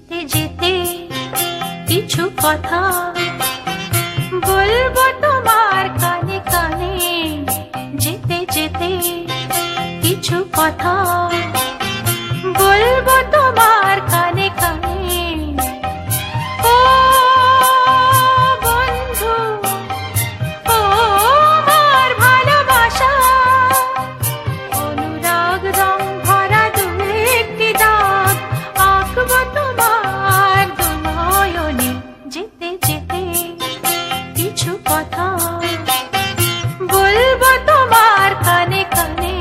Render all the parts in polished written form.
যেতে যেতে কিছু কথা বলবো তোমার কানে কানে, যেতে যেতে কিছু কথা বলবো তোমার কানে কানে। ও বন্ধু, ও আমার ভালোবাসা, অনুরাগ রং ভরা দু একটি দাগ আঁকবো তোমার দু নয়নে। যেতে যেতে কিছু কথা বলবো তোমার কানে কানে।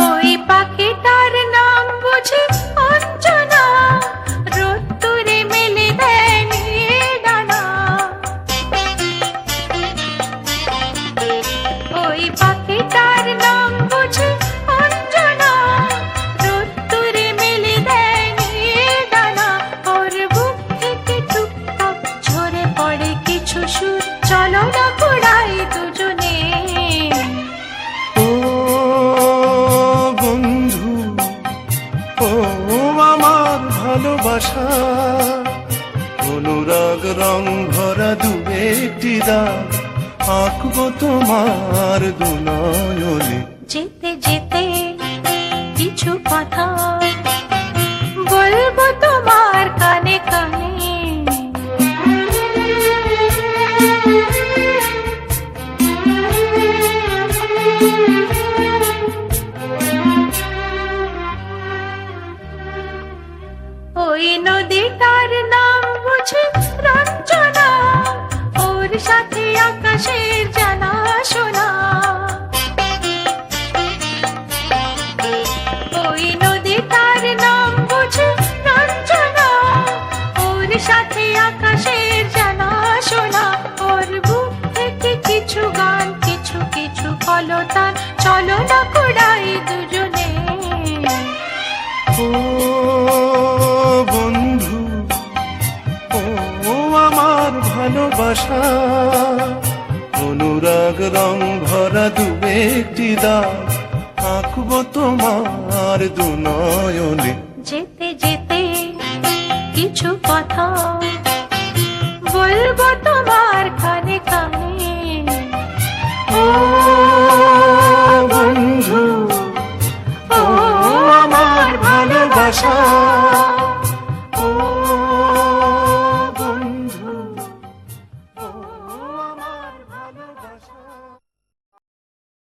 ওই পাখিটার নাম বুঝি অঞ্জনা, রোদ্দুরে মেলে দেয় নিয়ে ডানা। ওই পাখিটার নাম বুঝি অঞ্জনা, রোদ্দুরে মেলে দেয় নিয়ে ডানা। ওর বুক থেকে টুকটাক ঝরে পড়ে কিছু সুর, চলো না কুড়াই দুজনে। ও বন্ধু, ও আমার ভালোবাসা, অনুরাগ রং ভরা দু একটি দাগ আঁকবো তোমার দু নয়নে। যেতে যেতে কিছু কথা বলবো তোমার কানে কানে। ওই নদীটার নাম বুঝি রঞ্জনা, ওর সাথে আকাশের জানা শোনা। ওই নদীটার নাম বুঝি রঞ্জনা, ওর সাথে আকাশের জানা শোনা। ওর বুক থেকে কিছু গান, কিছু কিছু কলতান, চলো না কুড়াই দুজনে। ও বন্ধু, ও আমার ভালোবাসা, অনুরাগ রং ভরা দু একটি দাগ আঁকবো তোমার দু নয়নে। যেতে যেতে কিছু কথা বলবো তোমার কানে কানে। ও বন্ধু, ও আমার ভালোবাসা।